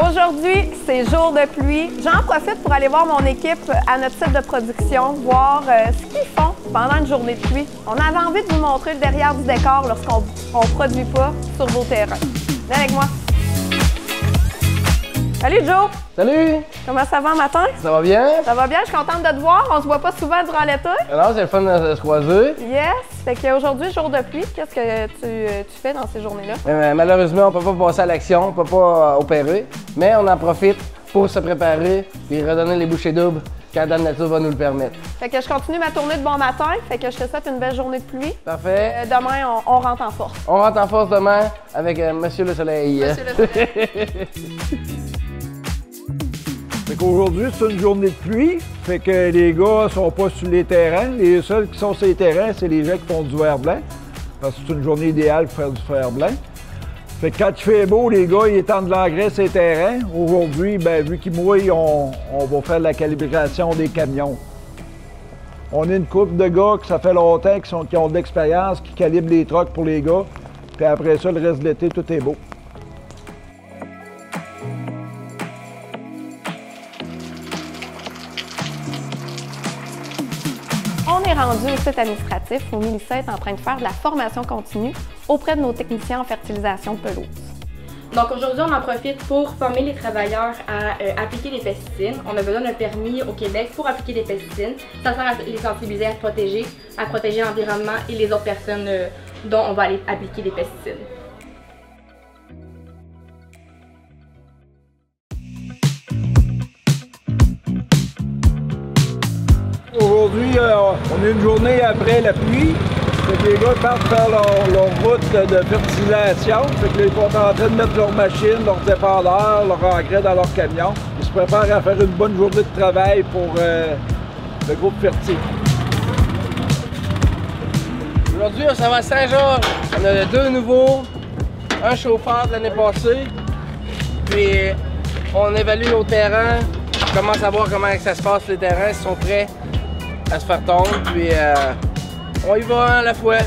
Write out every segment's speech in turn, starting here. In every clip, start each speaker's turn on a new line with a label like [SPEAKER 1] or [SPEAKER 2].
[SPEAKER 1] Aujourd'hui, c'est jour de pluie. J'en profite pour aller voir mon équipe à notre site de production, voir ce qu'ils font pendant une journée de pluie. On avait envie de vous montrer le derrière du décor lorsqu'on ne produit pas sur vos terrains. Viens avec moi. Salut Joe!
[SPEAKER 2] Salut!
[SPEAKER 1] Comment ça va matin?
[SPEAKER 2] Ça va bien?
[SPEAKER 1] Ça va bien, je suis contente de te voir. On se voit pas souvent durant l'été.
[SPEAKER 2] Alors, c'est le fun de se croiser.
[SPEAKER 1] Yes! Fait qu'aujourd'hui, jour de pluie, qu'est-ce que tu fais dans ces journées-là?
[SPEAKER 2] Malheureusement, on peut pas passer à l'action, on peut pas opérer, mais on en profite pour se préparer et redonner les bouchées doubles quand Dame Nature va nous le permettre. Fait
[SPEAKER 1] que je continue ma tournée de bon matin, fait que je te souhaite une belle journée de pluie.
[SPEAKER 2] Parfait.
[SPEAKER 1] Demain, on rentre en force.
[SPEAKER 2] On rentre en force demain avec Monsieur le Soleil.
[SPEAKER 1] Monsieur le Soleil.
[SPEAKER 3] Fait qu'aujourd'hui, c'est une journée de pluie. Fait que les gars sont pas sur les terrains. Les seuls qui sont sur les terrains, c'est les gens qui font du verre blanc. Parce que c'est une journée idéale pour faire du fer blanc. Fait que quand il fait beau, les gars, ils étendent de l'engrais sur les terrains. Aujourd'hui, ben, vu qu'il mouille, on va faire la calibration des camions. On est une couple de gars que ça fait longtemps, qui ont de l'expérience, qui calibrent les trucks pour les gars. Puis après ça, le reste de l'été, tout est beau.
[SPEAKER 1] On est rendu au site administratif où Mélissa est en train de faire de la formation continue auprès de nos techniciens en fertilisation de pelouse.
[SPEAKER 4] Donc aujourd'hui, on en profite pour former les travailleurs à appliquer les pesticides. On a besoin d'un permis au Québec pour appliquer des pesticides. Ça sert à les sensibiliser à protéger l'environnement et les autres personnes dont on va aller appliquer des pesticides.
[SPEAKER 3] Aujourd'hui, on est une journée après la pluie. Fait que les gars partent faire leur route de fertilisation. Fait que là, ils sont en train de mettre leurs machines, leurs dépanneurs, leur engrais dans leur camion. Ils se préparent à faire une bonne journée de travail pour le groupe Ferti.
[SPEAKER 2] Aujourd'hui, on s'en va à Saint-Georges. On a deux nouveaux, un chauffeur de l'année passée. Puis on évalue nos terrains, on commence à voir comment ça se passe les terrains, s'ils sont prêts à se faire tondre, puis on y va un à la fois,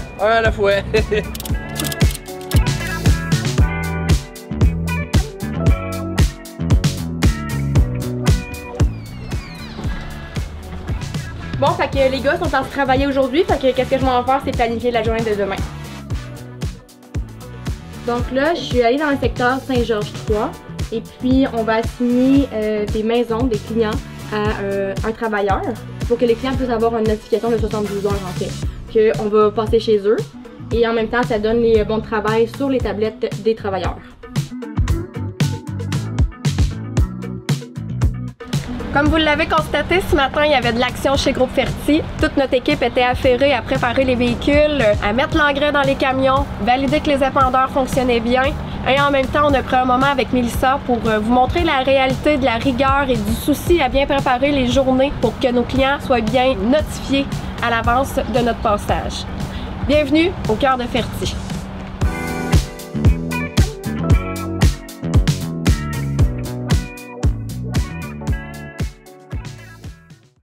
[SPEAKER 4] Bon, fait que les gars sont en train de travailler aujourd'hui, fait que qu'est-ce que je m'en vais faire, c'est planifier la journée de demain. Donc là, je suis allée dans le secteur Saint-Georges 3, et puis on va assigner des maisons, des clients à un travailleur pour que les clients puissent avoir une notification de 72 heures en fait, qu'on va passer chez eux et en même temps ça donne les bons de travail sur les tablettes des travailleurs.
[SPEAKER 1] Comme vous l'avez constaté, ce matin, il y avait de l'action chez Groupe Ferti. Toute notre équipe était affairée à préparer les véhicules, à mettre l'engrais dans les camions, valider que les épandeurs fonctionnaient bien. Et en même temps, on a pris un moment avec Mélissa pour vous montrer la réalité de la rigueur et du souci à bien préparer les journées pour que nos clients soient bien notifiés à l'avance de notre passage. Bienvenue au cœur de Ferti.